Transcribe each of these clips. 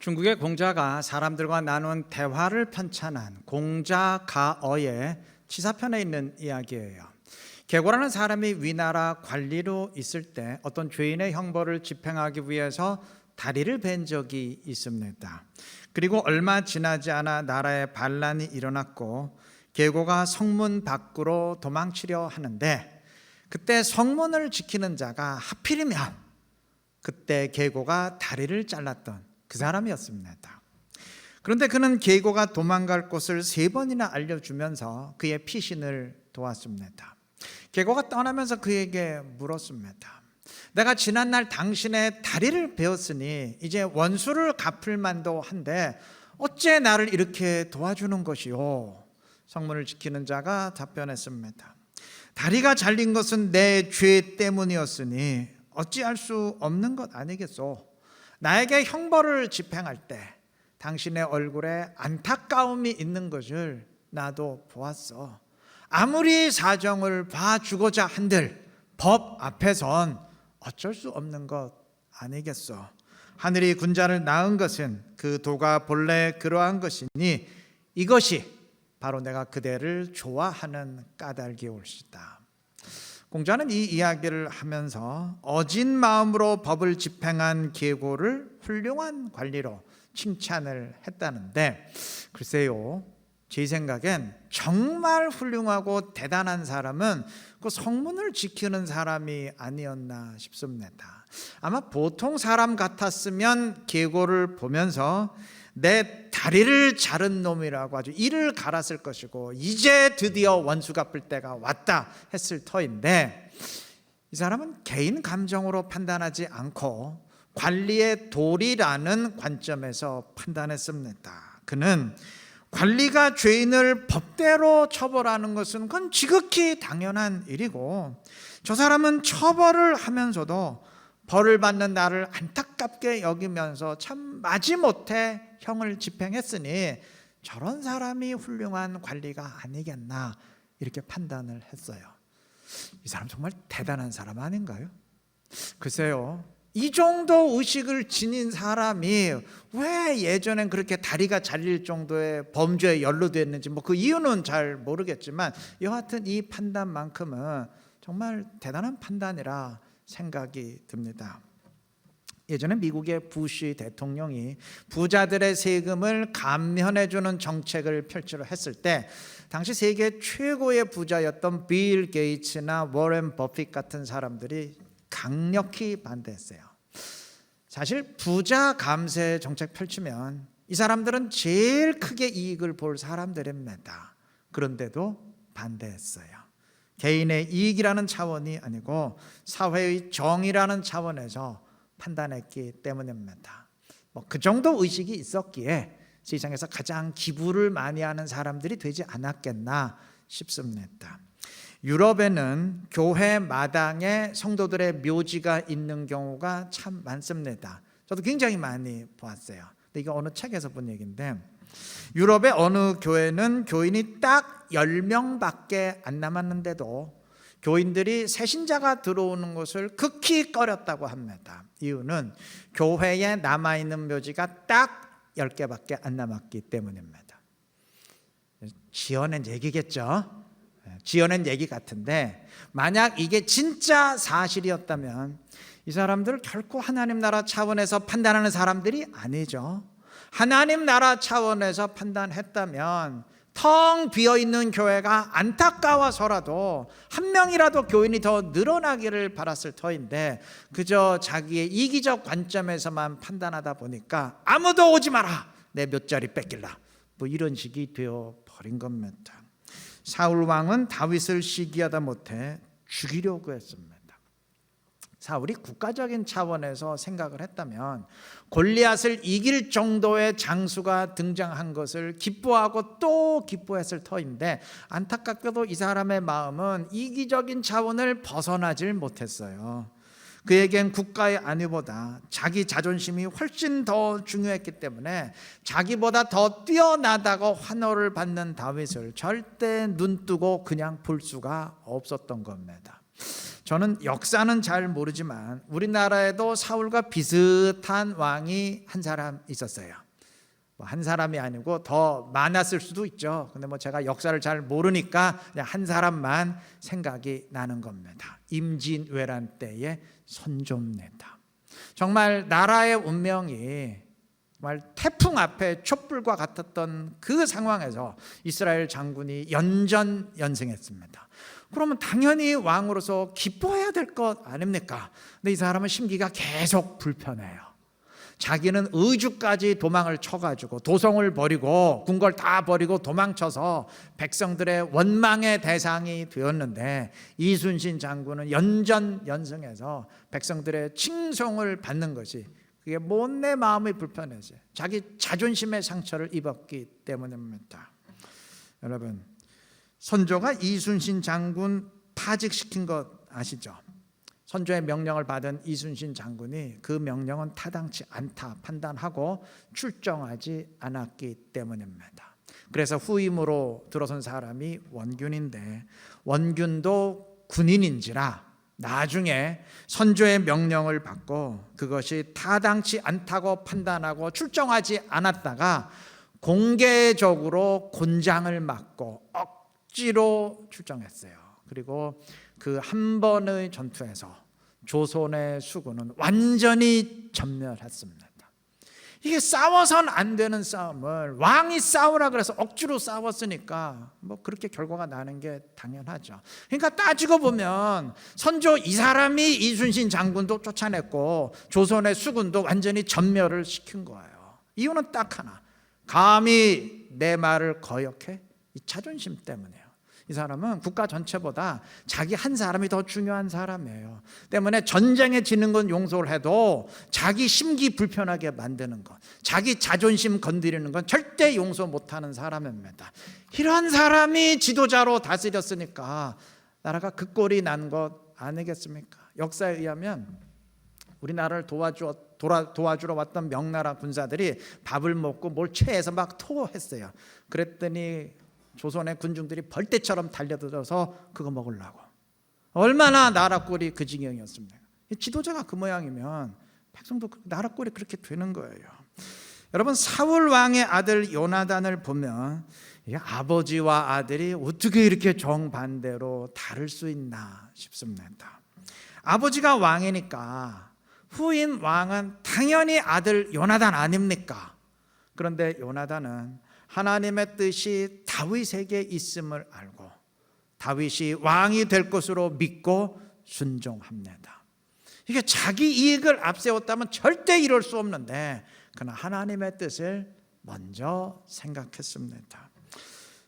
중국의 공자가 사람들과 나눈 대화를 편찬한 공자가어의 치사편에 있는 이야기예요. 계고라는 사람이 위나라 관리로 있을 때 어떤 죄인의 형벌을 집행하기 위해서 다리를 벤 적이 있습니다. 그리고 얼마 지나지 않아 나라에 반란이 일어났고 계고가 성문 밖으로 도망치려 하는데, 그때 성문을 지키는 자가 하필이면 그때 계고가 다리를 잘랐던 그 사람이었습니다. 그런데 그는 계고가 도망갈 곳을 3번이나 알려주면서 그의 피신을 도왔습니다. 계고가 떠나면서 그에게 물었습니다. 내가 지난날 당신의 다리를 베었으니 이제 원수를 갚을 만도 한데 어째 나를 이렇게 도와주는 것이요? 성문을 지키는 자가 답변했습니다. 다리가 잘린 것은 내 죄 때문이었으니 어찌할 수 없는 것 아니겠소? 나에게 형벌을 집행할 때 당신의 얼굴에 안타까움이 있는 것을 나도 보았어. 아무리 사정을 봐주고자 한들 법 앞에선 어쩔 수 없는 것 아니겠소? 하늘이 군자를 낳은 것은 그 도가 본래 그러한 것이니 이것이 바로 내가 그대를 좋아하는 까닭이올시다. 공자는 이 이야기를 하면서 어진 마음으로 법을 집행한 계고를 훌륭한 관리로 칭찬을 했다는데, 글쎄요, 제 생각엔 정말 훌륭하고 대단한 사람은 그 성문을 지키는 사람이 아니었나 싶습니다. 아마 보통 사람 같았으면 계고를 보면서 내 다리를 자른 놈이라고 아주 이를 갈았을 것이고 이제 드디어 원수 갚을 때가 왔다 했을 터인데, 이 사람은 개인 감정으로 판단하지 않고 관리의 도리라는 관점에서 판단했습니다. 그는 관리가 죄인을 법대로 처벌하는 것은 그건 지극히 당연한 일이고, 저 사람은 처벌을 하면서도 벌을 받는 나를 안타깝게 여기면서 참 마지못해 형을 집행했으니 저런 사람이 훌륭한 관리가 아니겠나, 이렇게 판단을 했어요. 이 사람 정말 대단한 사람 아닌가요? 글쎄요, 이 정도 의식을 지닌 사람이 왜 예전엔 그렇게 다리가 잘릴 정도의 범죄에 연루됐는지 그 이유는 잘 모르겠지만 여하튼 이 판단만큼은 정말 대단한 판단이라 생각이 듭니다. 예전에 미국의 부시 대통령이 부자들의 세금을 감면해주는 정책을 펼치려 했을 때 당시 세계 최고의 부자였던 빌 게이츠나 워렌 버핏 같은 사람들이 강력히 반대했어요. 사실 부자 감세 정책 펼치면 이 사람들은 제일 크게 이익을 볼 사람들입니다. 그런데도 반대했어요. 개인의 이익이라는 차원이 아니고 사회의 정의라는 차원에서 판단했기 때문입니다. 그 정도 의식이 있었기에 세상에서 가장 기부를 많이 하는 사람들이 되지 않았겠나 싶습니다. 유럽에는 교회 마당에 성도들의 묘지가 있는 경우가 참 많습니다. 저도 굉장히 많이 보았어요. 근데 이거 어느 책에서 본 얘기인데, 유럽의 어느 교회는 교인이 딱 10명밖에 안 남았는데도 교인들이 새신자가 들어오는 것을 극히 꺼렸다고 합니다. 이유는 교회에 남아있는 묘지가 딱 10개밖에 안 남았기 때문입니다. 지어낸 얘기겠죠? 지어낸 얘기 같은데, 만약 이게 진짜 사실이었다면 이 사람들 결코 하나님 나라 차원에서 판단하는 사람들이 아니죠. 하나님 나라 차원에서 판단했다면 텅 비어있는 교회가 안타까워서라도 한 명이라도 교인이 더 늘어나기를 바랐을 터인데, 그저 자기의 이기적 관점에서만 판단하다 보니까 아무도 오지 마라, 내 몇 자리 뺏길라, 이런 식이 되어버린 겁니다. 사울 왕은 다윗을 시기하다 못해 죽이려고 했습니다. 사울이 국가적인 차원에서 생각을 했다면 골리앗을 이길 정도의 장수가 등장한 것을 기뻐하고 또 기뻐했을 터인데, 안타깝게도 이 사람의 마음은 이기적인 차원을 벗어나질 못했어요. 그에겐 국가의 안위보다 자기 자존심이 훨씬 더 중요했기 때문에 자기보다 더 뛰어나다고 환호를 받는 다윗을 절대 눈뜨고 그냥 볼 수가 없었던 겁니다. 저는 역사는 잘 모르지만 우리나라에도 사울과 비슷한 왕이 한 사람 있었어요. 한 사람이 아니고 더 많았을 수도 있죠. 근데 제가 역사를 잘 모르니까 그냥 한 사람만 생각이 나는 겁니다. 임진왜란 때의 선조입니다. 정말 나라의 운명이 정말 태풍 앞에 촛불과 같았던 그 상황에서 이스라엘 장군이 연전연승했습니다. 그러면 당연히 왕으로서 기뻐해야 될 것 아닙니까? 근데 이 사람은 심기가 계속 불편해요. 자기는 의주까지 도망을 쳐가지고 도성을 버리고 궁궐 다 버리고 도망쳐서 백성들의 원망의 대상이 되었는데 이순신 장군은 연전연승해서 백성들의 칭송을 받는 것이 그게 못내 마음이 불편해서 자기 자존심의 상처를 입었기 때문입니다. 여러분, 선조가 이순신 장군 파직시킨 것 아시죠? 선조의 명령을 받은 이순신 장군이 그 명령은 타당치 않다 판단하고 출정하지 않았기 때문입니다. 그래서 후임으로 들어선 사람이 원균인데 원균도 군인인지라 나중에 선조의 명령을 받고 그것이 타당치 않다고 판단하고 출정하지 않았다가 공개적으로 곤장을 맞고 억지로 출정했어요. 그리고 그 한 번의 전투에서 조선의 수군은 완전히 전멸했습니다. 이게 싸워선 안 되는 싸움을 왕이 싸우라 그래서 억지로 싸웠으니까 그렇게 결과가 나는 게 당연하죠. 그러니까 따지고 보면 선조 이 사람이 이순신 장군도 쫓아냈고 조선의 수군도 완전히 전멸을 시킨 거예요. 이유는 딱 하나, 감히 내 말을 거역해? 이 자존심 때문에요. 이 사람은 국가 전체보다 자기 한 사람이 더 중요한 사람이에요. 때문에 전쟁에 지는 건 용서를 해도 자기 심기 불편하게 만드는 것, 자기 자존심 건드리는 건 절대 용서 못하는 사람입니다. 이런 사람이 지도자로 다스렸으니까 나라가 그 꼴이 난 것 아니겠습니까? 역사에 의하면 우리나라를 도와주러 왔던 명나라 군사들이 밥을 먹고 뭘 체해서 막 토했어요. 그랬더니 조선의 군중들이 벌떼처럼 달려들어서 그거 먹으려고. 얼마나 나라 꼴이 그 지경이었습니까? 지도자가 그 모양이면 백성도 나라 꼴이 그렇게 되는 거예요. 여러분, 사울 왕의 아들 요나단을 보면 아버지와 아들이 어떻게 이렇게 정반대로 다를 수 있나 싶습니다. 아버지가 왕이니까 후임 왕은 당연히 아들 요나단 아닙니까? 그런데 요나단은 하나님의 뜻이 다윗에게 있음을 알고 다윗이 왕이 될 것으로 믿고 순종합니다. 이게 자기 이익을 앞세웠다면 절대 이룰 수 없는데 그러나 하나님의 뜻을 먼저 생각했습니다.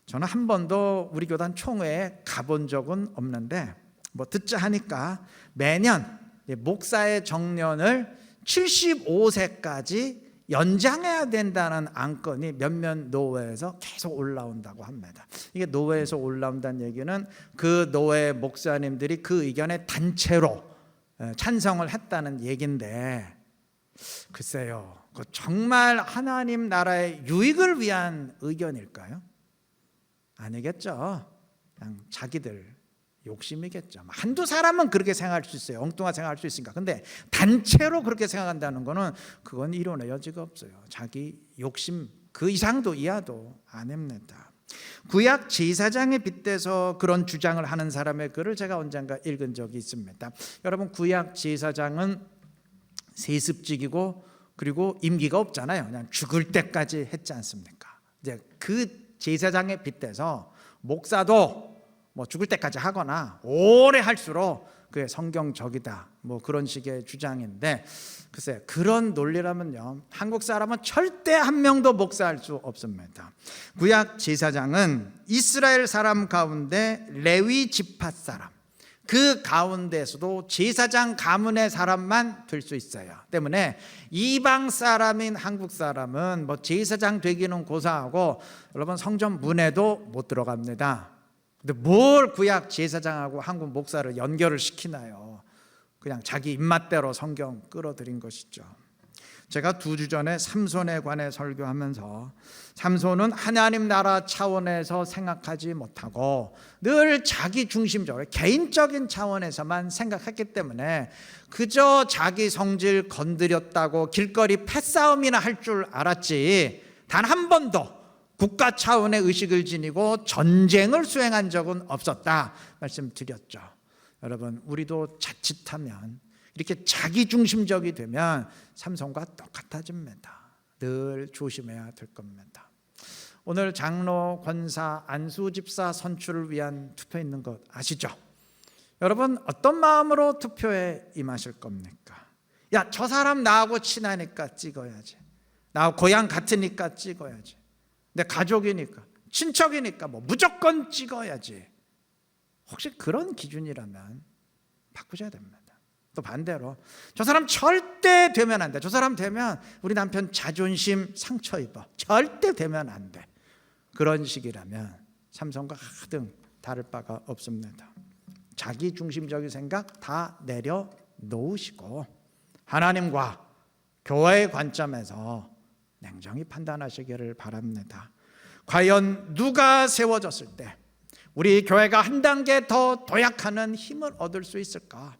저는 한 번도 우리 교단 총회에 가본 적은 없는데 듣자 하니까 매년 목사의 정년을 75세까지 연장해야 된다는 안건이 몇몇 노회에서 계속 올라온다고 합니다. 이게 노회에서 올라온다는 얘기는 그 노회 목사님들이 그 의견에 단체로 찬성을 했다는 얘기인데, 글쎄요, 정말 하나님 나라의 유익을 위한 의견일까요? 아니겠죠. 그냥 자기들 욕심이겠죠. 한두 사람은 그렇게 생각할 수 있어요. 엉뚱하게 생각할 수 있으니까. 근데 단체로 그렇게 생각한다는 거는 그건 이론의 여지가 없어요. 자기 욕심 그 이상도 이하도 아닙니다. 구약 제사장에 빗대서 그런 주장을 하는 사람의 글을 제가 언젠가 읽은 적이 있습니다. 여러분, 구약 제사장은 세습직이고 그리고 임기가 없잖아요. 그냥 죽을 때까지 했지 않습니까? 이제 그 제사장에 빗대서 목사도 죽을 때까지 하거나 오래 할수록 그게 성경적이다, 그런 식의 주장인데, 글쎄 그런 논리라면요 한국 사람은 절대 한 명도 목사할 수 없습니다. 구약 제사장은 이스라엘 사람 가운데 레위 지파 사람, 그 가운데서도 제사장 가문의 사람만 될 수 있어요. 때문에 이방 사람인 한국 사람은 제사장 되기는 고사하고 여러분 성전 문에도 못 들어갑니다. 근데 뭘 구약 제사장하고 한국 목사를 연결을 시키나요? 그냥 자기 입맛대로 성경 끌어들인 것이죠. 제가 2주 전에 삼손에 관해 설교하면서 삼손은 하나님 나라 차원에서 생각하지 못하고 늘 자기 중심적으로 개인적인 차원에서만 생각했기 때문에 그저 자기 성질 건드렸다고 길거리 패싸움이나 할 줄 알았지 단 한 번도 국가 차원의 의식을 지니고 전쟁을 수행한 적은 없었다 말씀드렸죠. 여러분, 우리도 자칫하면 이렇게 자기중심적이 되면 삼손과 똑같아집니다. 늘 조심해야 될 겁니다. 오늘 장로, 권사, 안수 집사 선출을 위한 투표 있는 것 아시죠? 여러분, 어떤 마음으로 투표에 임하실 겁니까? 야, 저 사람 나하고 친하니까 찍어야지. 나하고 고향 같으니까 찍어야지. 내 가족이니까, 친척이니까 뭐 무조건 찍어야지. 혹시 그런 기준이라면 바꾸셔야 됩니다. 또 반대로 저 사람 절대 되면 안 돼. 저 사람 되면 우리 남편 자존심 상처 입어. 절대 되면 안 돼. 그런 식이라면 삼손과 하등 다를 바가 없습니다. 자기 중심적인 생각 다 내려놓으시고 하나님과 교회의 관점에서 냉정히 판단하시기를 바랍니다. 과연 누가 세워졌을 때 우리 교회가 한 단계 더 도약하는 힘을 얻을 수 있을까?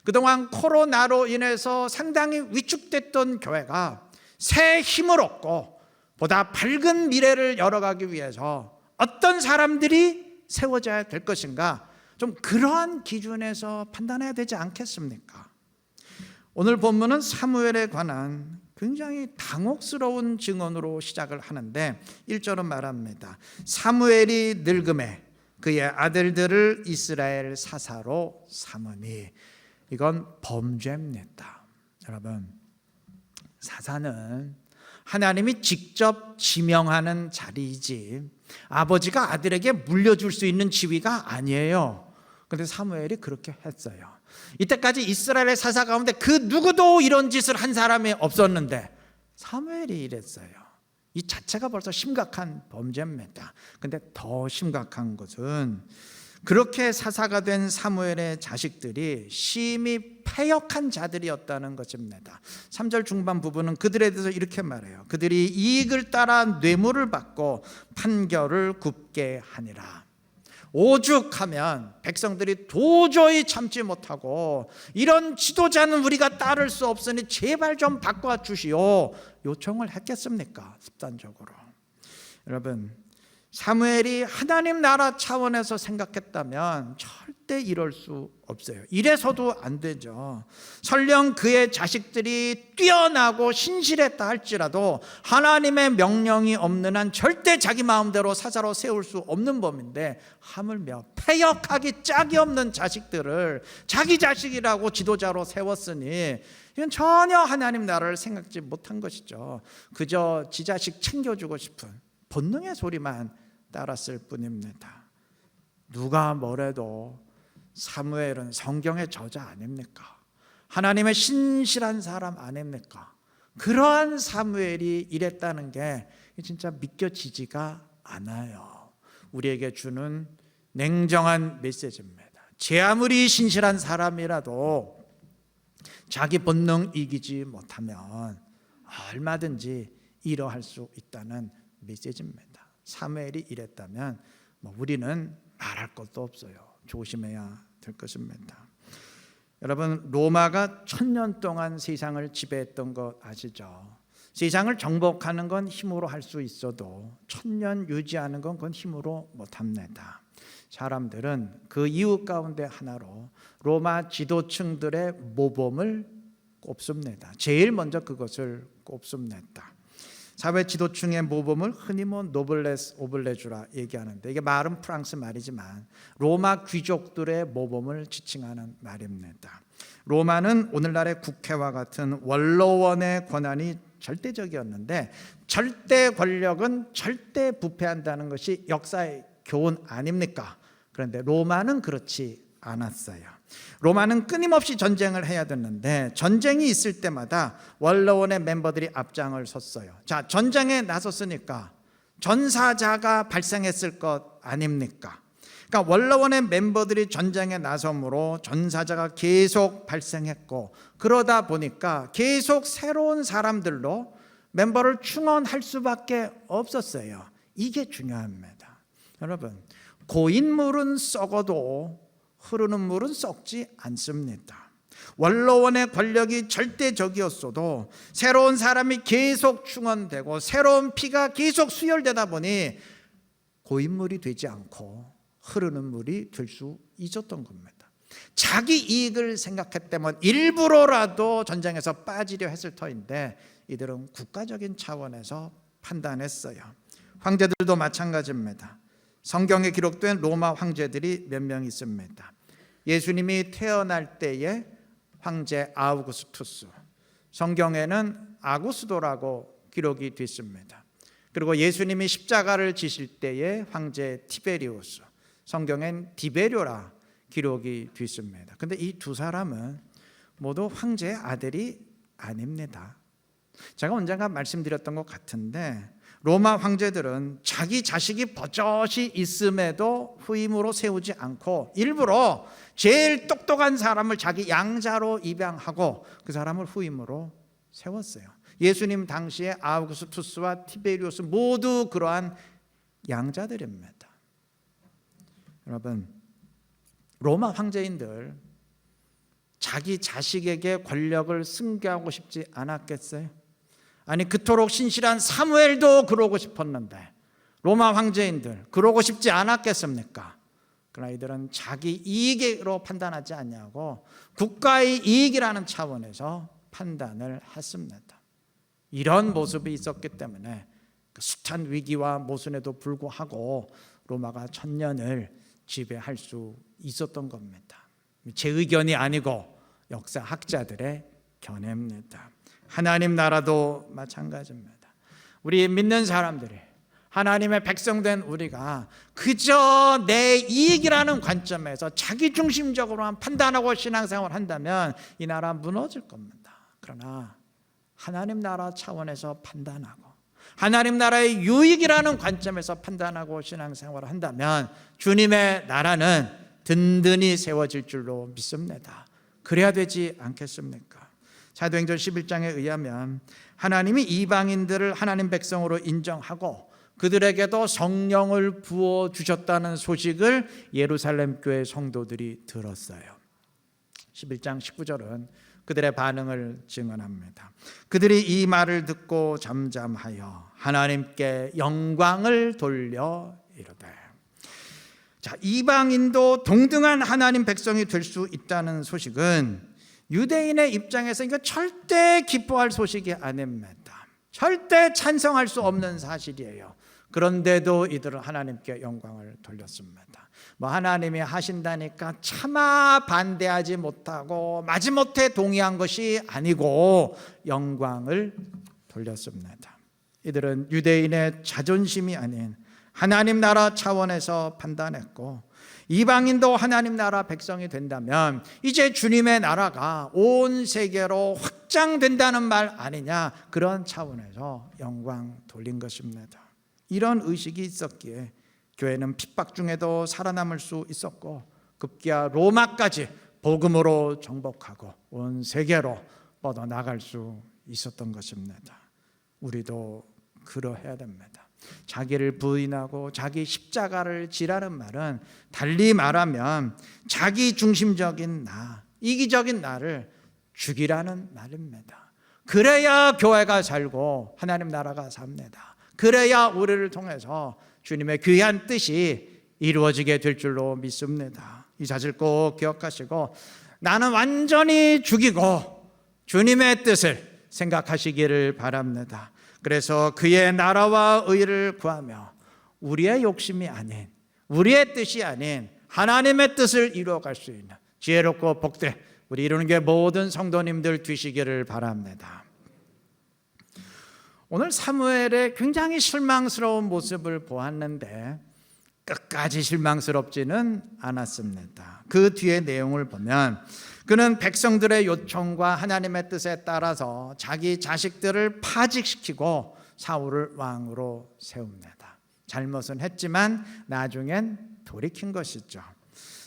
그동안 코로나로 인해서 상당히 위축됐던 교회가 새 힘을 얻고 보다 밝은 미래를 열어가기 위해서 어떤 사람들이 세워져야 될 것인가, 좀 그러한 기준에서 판단해야 되지 않겠습니까? 오늘 본문은 사무엘에 관한 굉장히 당혹스러운 증언으로 시작을 하는데 1절은 말합니다. 사무엘이 늙음에 그의 아들들을 이스라엘 사사로 삼으니. 이건 범죄입니다. 여러분, 사사는 하나님이 직접 지명하는 자리이지 아버지가 아들에게 물려줄 수 있는 지위가 아니에요. 그런데 사무엘이 그렇게 했어요. 이때까지 이스라엘의 사사 가운데 그 누구도 이런 짓을 한 사람이 없었는데 사무엘이 이랬어요. 이 자체가 벌써 심각한 범죄입니다. 그런데 더 심각한 것은 그렇게 사사가 된 사무엘의 자식들이 심히 패역한 자들이었다는 것입니다. 3절 중반 부분은 그들에 대해서 이렇게 말해요. 그들이 이익을 따라 뇌물을 받고 판결을 굽게 하니라. 오죽하면 백성들이 도저히 참지 못하고 이런 지도자는 우리가 따를 수 없으니 제발 좀 바꿔주시오 요청을 했겠습니까? 습관적으로. 여러분, 사무엘이 하나님 나라 차원에서 생각했다면 절대 이럴 수 없어요. 이래서도 안 되죠. 설령 그의 자식들이 뛰어나고 신실했다 할지라도 하나님의 명령이 없는 한 절대 자기 마음대로 사사로 세울 수 없는 법인데 하물며 패역하기 짝이 없는 자식들을 자기 자식이라고 지도자로 세웠으니 이건 전혀 하나님 나라를 생각지 못한 것이죠. 그저 지 자식 챙겨주고 싶은 본능의 소리만 따랐을 뿐입니다. 누가 뭐래도 사무엘은 성경의 저자 아닙니까? 하나님의 신실한 사람 아닙니까? 그러한 사무엘이 이랬다는 게 진짜 믿겨지지가 않아요. 우리에게 주는 냉정한 메시지입니다. 제 아무리 신실한 사람이라도 자기 본능 이기지 못하면 얼마든지 이러할 수 있다는 메시지입니다. 사무엘이 이랬다면 우리는 말할 것도 없어요. 조심해야 될 것입니다. 여러분, 로마가 1000년 동안 세상을 지배했던 것 아시죠? 세상을 정복하는 건 힘으로 할 수 있어도 1000년 유지하는 건 그건 힘으로 못합니다. 사람들은 그 이유 가운데 하나로 로마 지도층들의 모범을 꼽습니다. 제일 먼저 그것을 꼽습니다. 사회 지도층의 모범을 흔히 노블레스 오블레주라 얘기하는데 이게 말은 프랑스 말이지만 로마 귀족들의 모범을 지칭하는 말입니다. 로마는 오늘날의 국회와 같은 원로원의 권한이 절대적이었는데 절대 권력은 절대 부패한다는 것이 역사의 교훈 아닙니까? 그런데 로마는 그렇지 않았어요. 로마는 끊임없이 전쟁을 해야 됐는데 전쟁이 있을 때마다 원로원의 멤버들이 앞장을 섰어요. 자, 전쟁에 나섰으니까 전사자가 발생했을 것 아닙니까? 그러니까 원로원의 멤버들이 전쟁에 나섬으로 전사자가 계속 발생했고, 그러다 보니까 계속 새로운 사람들로 멤버를 충원할 수밖에 없었어요. 이게 중요합니다. 여러분, 고인 물은 썩어도 흐르는 물은 썩지 않습니다. 원로원의 권력이 절대적이었어도 새로운 사람이 계속 충원되고 새로운 피가 계속 수혈되다 보니 고인물이 되지 않고 흐르는 물이 될 수 있었던 겁니다. 자기 이익을 생각했다면 일부러라도 전쟁에서 빠지려 했을 터인데 이들은 국가적인 차원에서 판단했어요. 황제들도 마찬가지입니다. 성경에 기록된 로마 황제들이 몇 명 있습니다. 예수님이 태어날 때에 황제 아우구스투스, 성경에는 아구스도라고 기록이 됐습니다. 그리고 예수님이 십자가를 지실 때에 황제 티베리우스, 성경엔 디베료라 기록이 됐습니다. 근데 이 두 사람은 모두 황제의 아들이 아닙니다. 제가 언젠가 말씀드렸던 것 같은데 로마 황제들은 자기 자식이 버젓이 있음에도 후임으로 세우지 않고 일부러 제일 똑똑한 사람을 자기 양자로 입양하고 그 사람을 후임으로 세웠어요. 예수님 당시에 아우구스투스와 티베리우스 모두 그러한 양자들입니다. 여러분, 로마 황제인들 자기 자식에게 권력을 승계하고 싶지 않았겠어요? 아니, 그토록 신실한 사무엘도 그러고 싶었는데 로마 황제인들 그러고 싶지 않았겠습니까? 그러나 이들은 자기 이익으로 판단하지 않냐고 국가의 이익이라는 차원에서 판단을 했습니다. 이런 모습이 있었기 때문에 숱한 위기와 모순에도 불구하고 로마가 천년을 지배할 수 있었던 겁니다. 제 의견이 아니고 역사학자들의 견해입니다. 하나님 나라도 마찬가지입니다. 우리 믿는 사람들이, 하나님의 백성된 우리가 그저 내 이익이라는 관점에서 자기중심적으로만 판단하고 신앙생활을 한다면 이 나라 무너질 겁니다. 그러나 하나님 나라 차원에서 판단하고 하나님 나라의 유익이라는 관점에서 판단하고 신앙생활을 한다면 주님의 나라는 든든히 세워질 줄로 믿습니다. 그래야 되지 않겠습니까? 사도행전 11장에 의하면 하나님이 이방인들을 하나님 백성으로 인정하고 그들에게도 성령을 부어주셨다는 소식을 예루살렘 교회 성도들이 들었어요. 11장 19절은 그들의 반응을 증언합니다. 그들이 이 말을 듣고 잠잠하여 하나님께 영광을 돌려 이르되. 자, 이방인도 동등한 하나님 백성이 될 수 있다는 소식은 유대인의 입장에서 이거 절대 기뻐할 소식이 아닙니다. 절대 찬성할 수 없는 사실이에요. 그런데도 이들은 하나님께 영광을 돌렸습니다. 하나님이 하신다니까 차마 반대하지 못하고 마지못해 동의한 것이 아니고 영광을 돌렸습니다. 이들은 유대인의 자존심이 아닌 하나님 나라 차원에서 판단했고, 이방인도 하나님 나라 백성이 된다면 이제 주님의 나라가 온 세계로 확장된다는 말 아니냐, 그런 차원에서 영광 돌린 것입니다. 이런 의식이 있었기에 교회는 핍박 중에도 살아남을 수 있었고 급기야 로마까지 복음으로 정복하고 온 세계로 뻗어나갈 수 있었던 것입니다. 우리도 그러해야 됩니다. 자기를 부인하고 자기 십자가를 지라는 말은 달리 말하면 자기 중심적인 나, 이기적인 나를 죽이라는 말입니다. 그래야 교회가 살고 하나님 나라가 삽니다. 그래야 우리를 통해서 주님의 귀한 뜻이 이루어지게 될 줄로 믿습니다. 이 사실 꼭 기억하시고 나는 완전히 죽이고 주님의 뜻을 생각하시기를 바랍니다. 그래서 그의 나라와 의를 구하며 우리의 욕심이 아닌, 우리의 뜻이 아닌 하나님의 뜻을 이루어갈 수 있는 지혜롭고 복된 우리 이루는 게 모든 성도님들 되시기를 바랍니다. 오늘 사무엘의 굉장히 실망스러운 모습을 보았는데 끝까지 실망스럽지는 않았습니다. 그 뒤의 내용을 보면 그는 백성들의 요청과 하나님의 뜻에 따라서 자기 자식들을 파직시키고 사울을 왕으로 세웁니다. 잘못은 했지만 나중엔 돌이킨 것이죠.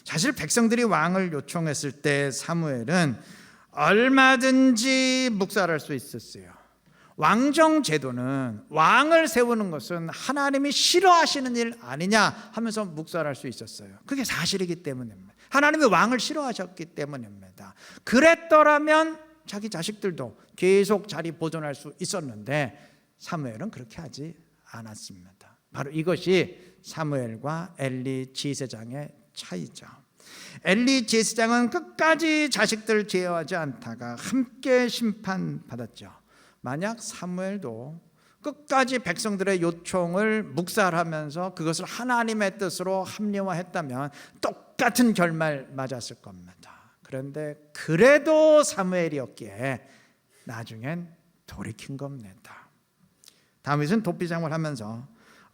사실 백성들이 왕을 요청했을 때 사무엘은 얼마든지 묵살할 수 있었어요. 왕정 제도는 왕을 세우는 것은 하나님이 싫어하시는 일 아니냐 하면서 묵살할 수 있었어요. 그게 사실이기 때문입니다. 하나님이 왕을 싫어하셨기 때문입니다. 그랬더라면 자기 자식들도 계속 자리 보존할 수 있었는데 사무엘은 그렇게 하지 않았습니다. 바로 이것이 사무엘과 엘리 지세장의 차이죠. 엘리 제사장은 끝까지 자식들 제어하지 않다가 함께 심판받았죠. 만약 사무엘도 끝까지 백성들의 요청을 묵살하면서 그것을 하나님의 뜻으로 합리화했다면 똑같은 결말 맞았을 겁니다. 그런데 그래도 사무엘이었기에 나중엔 돌이킨 겁니다. 다윗은 도피장을 하면서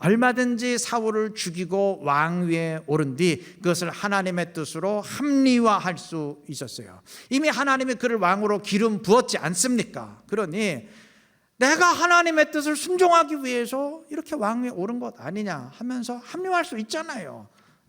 얼마든지 사울을 죽이고 왕위에 오른 뒤 그것을 하나님의 뜻으로 합리화할 수 있었어요. 이미 하나님이 그를 왕으로 기름 부었지 않습니까? 그러니 내가 하나님의 뜻을 순종하기 위해서 이렇게 왕위에 오른 것 아니냐 하면서 합리화할 수 있잖아요.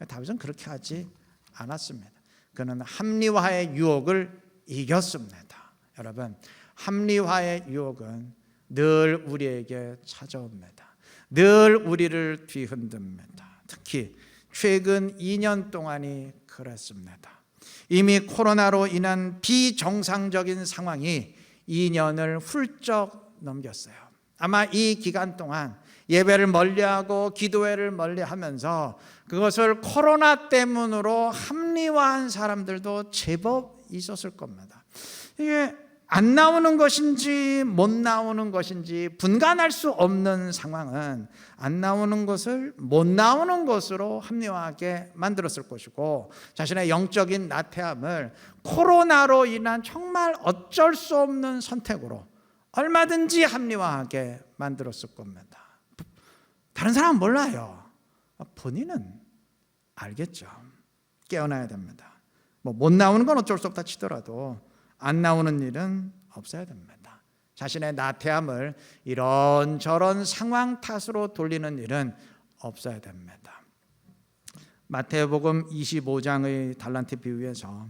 다윗은 그렇게 하지 않았습니다. 그는 합리화의 유혹을 이겼습니다. 여러분, 합리화의 유혹은 늘 우리에게 찾아옵니다. 늘 우리를 뒤흔듭니다. 특히 최근 2년 동안이 그랬습니다. 이미 코로나로 인한 비정상적인 상황이 2년을 훌쩍 넘겼어요. 아마 이 기간 동안 예배를 멀리하고 기도회를 멀리하면서 그것을 코로나 때문으로 합리화한 사람들도 제법 있었을 겁니다. 이게 안 나오는 것인지 못 나오는 것인지 분간할 수 없는 상황은 안 나오는 것을 못 나오는 것으로 합리화하게 만들었을 것이고 자신의 영적인 나태함을 코로나로 인한 정말 어쩔 수 없는 선택으로 얼마든지 합리화하게 만들었을 겁니다. 다른 사람은 몰라요. 본인은 알겠죠. 깨어나야 됩니다. 못 나오는 건 어쩔 수 없다 치더라도 안 나오는 일은 없어야 됩니다. 자신의 나태함을 이런저런 상황 탓으로 돌리는 일은 없어야 됩니다. 마태복음 25장의 달란트 비유에서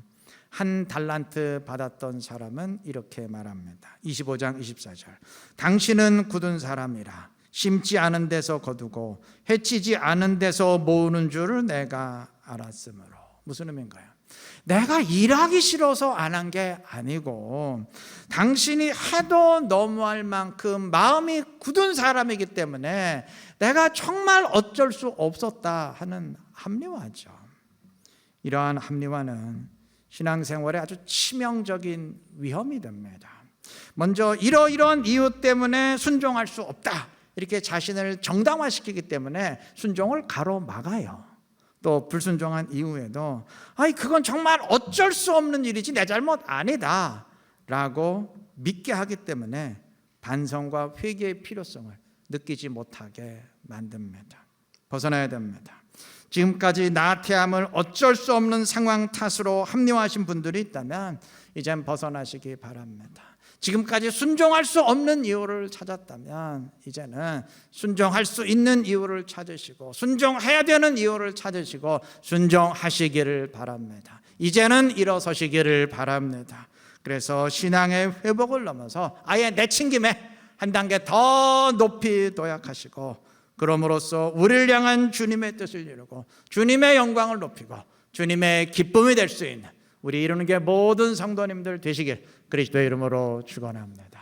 한 달란트 받았던 사람은 이렇게 말합니다. 25장 24절. 당신은 굳은 사람이라 심지 않은 데서 거두고 해치지 않은 데서 모으는 줄을 내가 알았으므로. 무슨 의미인가요? 내가 일하기 싫어서 안 한 게 아니고 당신이 해도 너무할 만큼 마음이 굳은 사람이기 때문에 내가 정말 어쩔 수 없었다 하는 합리화죠. 이러한 합리화는 신앙생활에 아주 치명적인 위험이 됩니다. 먼저 이러이러한 이유 때문에 순종할 수 없다 이렇게 자신을 정당화시키기 때문에 순종을 가로막아요. 또 불순종한 이후에도 그건 정말 어쩔 수 없는 일이지 내 잘못 아니다 라고 믿게 하기 때문에 반성과 회개의 필요성을 느끼지 못하게 만듭니다. 벗어나야 됩니다. 지금까지 나태함을 어쩔 수 없는 상황 탓으로 합리화하신 분들이 있다면 이젠 벗어나시기 바랍니다. 지금까지 순종할 수 없는 이유를 찾았다면 이제는 순종할 수 있는 이유를 찾으시고 순종해야 되는 이유를 찾으시고 순종하시기를 바랍니다. 이제는 일어서시기를 바랍니다. 그래서 신앙의 회복을 넘어서 아예 내친김에 한 단계 더 높이 도약하시고 그럼으로써 우리를 향한 주님의 뜻을 이루고 주님의 영광을 높이고 주님의 기쁨이 될 수 있는 우리 이루는 게 모든 성도님들 되시길 그리스도의 이름으로 축원합니다.